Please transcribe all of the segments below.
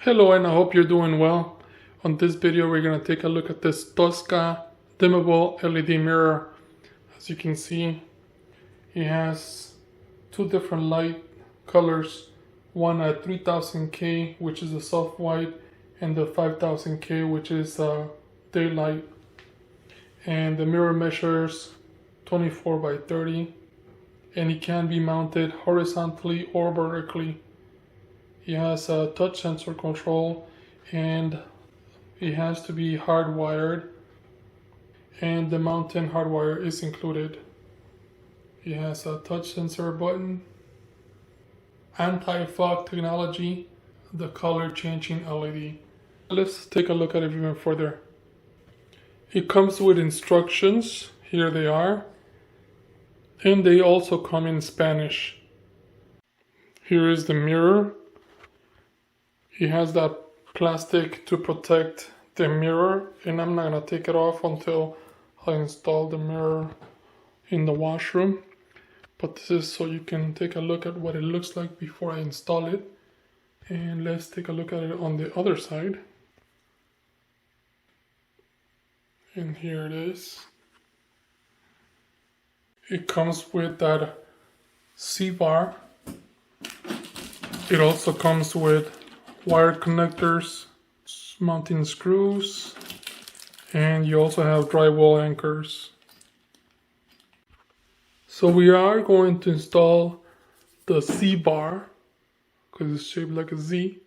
Hello, and I hope you're doing well. On this video we're going to take a look at this Tosca dimmable LED mirror. As you can see, it has two different light colors, one at 3000K, which is a soft white, and the 5000K, which is daylight. And the mirror measures 24 by 30, and it can be mounted horizontally or vertically. It has a touch sensor control, and it has to be hardwired, and the mounting hardwire is included. It has a touch sensor button, anti-fog technology, the color changing LED. Let's take a look at it even further. It comes with instructions, here they are, and they also come in Spanish. Here is the mirror. It has that plastic to protect the mirror, and I'm not going to take it off until I install the mirror in the washroom. But this is so you can take a look at what it looks like before I install it. And let's take a look at it on the other side. And here it is. It comes with that C-bar. It also comes with wired connectors, mounting screws, and you also have drywall anchors. So we are going to install the C-bar, because it's shaped like a Z,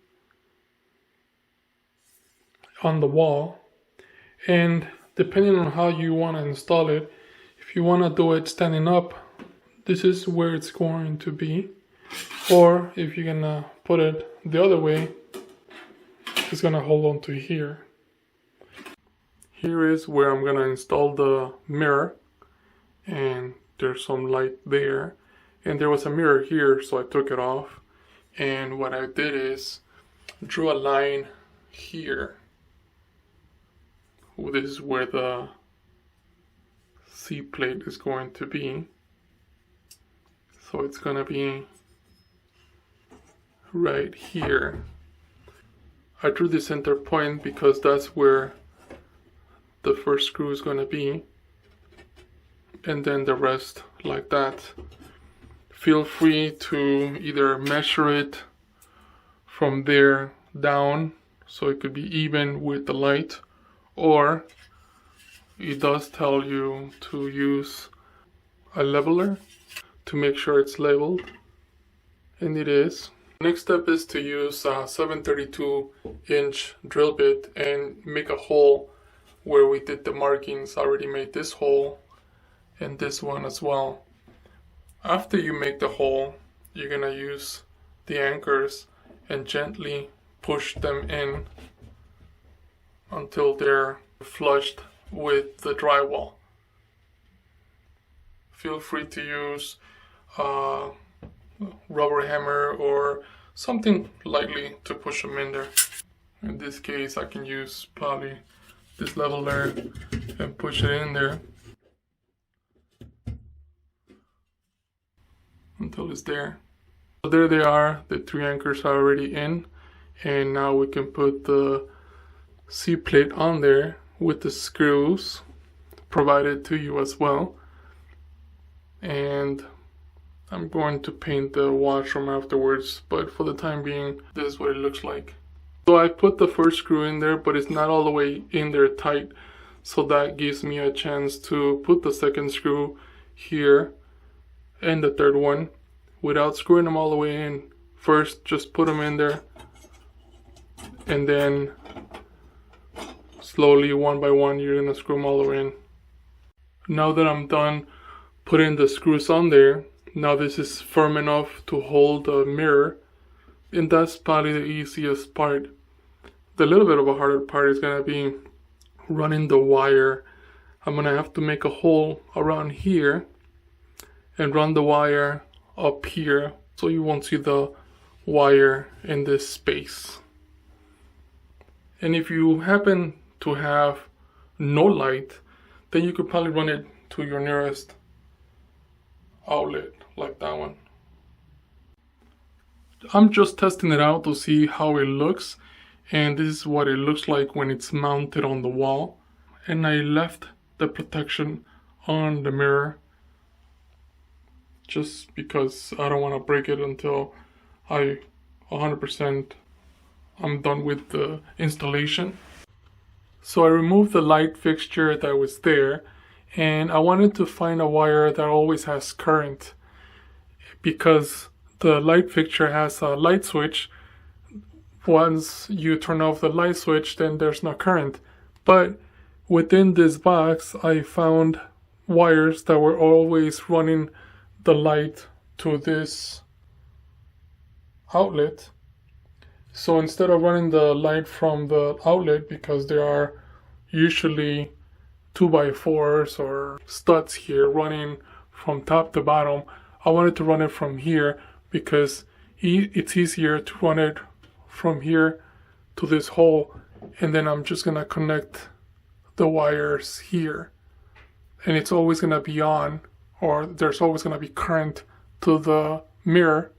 on the wall. And depending on how you want to install it, if you want to do it standing up, this is where it's going to be. Or if you're gonna put it the other way, it's gonna hold on to here. Here is where I'm gonna install the mirror, and there's some light there, and there was a mirror here, so I took it off, and what I did is drew a line here. This is where the C plate is going to be, so it's gonna be right here. I drew the center point because that's where the first screw is going to be, and then the rest like that. Feel free to either measure it from there down so it could be even with the light, or it does tell you to use a leveler to make sure it's leveled, and it is. Next step is to use a 732-inch drill bit and make a hole where we did the markings. I already made this hole and this one as well. After you make the hole, you're going to use the anchors and gently push them in until they're flushed with the drywall. Feel free to use rubber hammer or something lightly to push them in there. In this case, I can use probably this leveler and push it in there until it's there. So there they are, the three anchors are already in, and now we can put the C plate on there with the screws provided to you as well. And I'm going to paint the washroom afterwards, but for the time being, this is what it looks like. So I put the first screw in there, but it's not all the way in there tight, so that gives me a chance to put the second screw here and the third one without screwing them all the way in. First, just put them in there, and then slowly, one by one, you're gonna screw them all the way in. Now that I'm done putting the screws on there, now this is firm enough to hold the mirror, and that's probably the easiest part. The little bit of a harder part is going to be running the wire. I'm going to have to make a hole around here and run the wire up here so you won't see the wire in this space. And if you happen to have no light, then you could probably run it to your nearest outlet, like that one. I'm just testing it out to see how it looks, and this is what it looks like when it's mounted on the wall. And I left the protection on the mirror just because I don't want to break it until I 100% I'm done with the installation. So I removed the light fixture that was there, and I wanted to find a wire that always has current, because the light fixture has a light switch. Once you turn off the light switch, then there's no current. But within this box, I found wires that were always running the light to this outlet. So instead of running the light from the outlet, because there are usually 2x4s or studs here running from top to bottom, I wanted to run it from here because it's easier to run it from here to this hole, and then I'm just gonna connect the wires here, and it's always gonna be on, or there's always gonna be current to the mirror.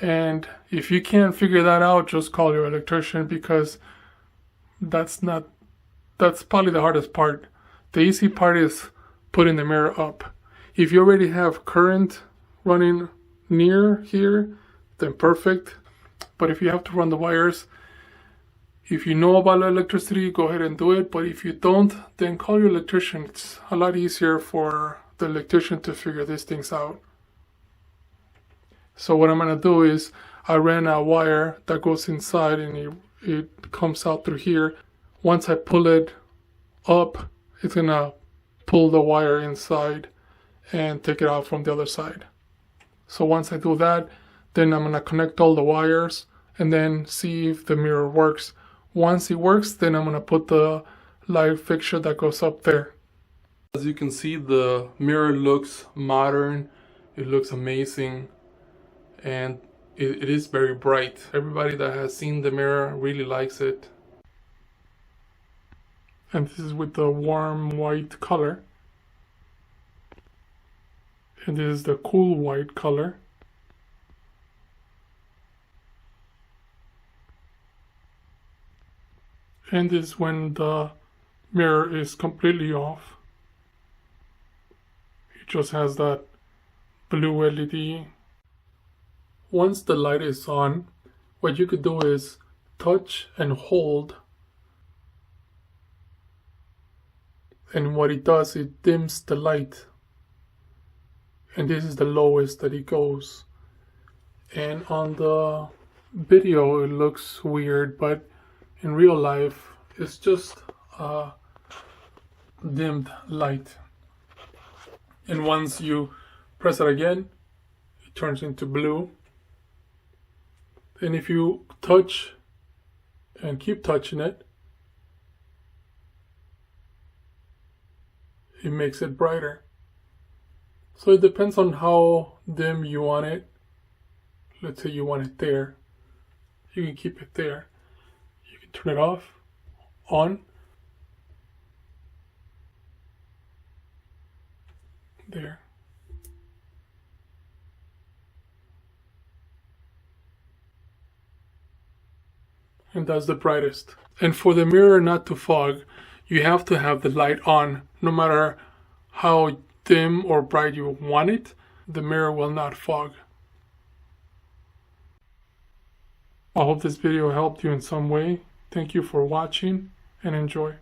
And if you can't figure that out, just call your electrician, because that's probably the hardest part. The easy part is putting the mirror up. If you already have current running near here, then perfect. But if you have to run the wires, if you know about electricity, go ahead and do it. But if you don't, then call your electrician. It's a lot easier for the electrician to figure these things out. So what I'm going to do is I ran a wire that goes inside, and it comes out through here. Once I pull it up, it's going to pull the wire inside and take it out from the other side. So once I do that, then I'm going to connect all the wires and then see if the mirror works. Once it works, then I'm going to put the light fixture that goes up there. As you can see, the mirror looks modern. It looks amazing. And it is very bright. Everybody that has seen the mirror really likes it. And this is with the warm white color. And this is the cool white color. And this is when the mirror is completely off. It just has that blue LED. Once the light is on, what you could do is touch and hold, and what it does, it dims the light, and this is the lowest that it goes. And on the video it looks weird, but in real life it's just a dimmed light. And once you press it again, it turns into blue. And if you touch and keep touching it, it makes it brighter. So it depends on how dim you want it. Let's say you want it there. You can keep it there. You can turn it off, on, there. And that's the brightest. And for the mirror not to fog, you have to have the light on. No matter how dim or bright you want it, the mirror will not fog. I hope this video helped you in some way. Thank you for watching, and enjoy.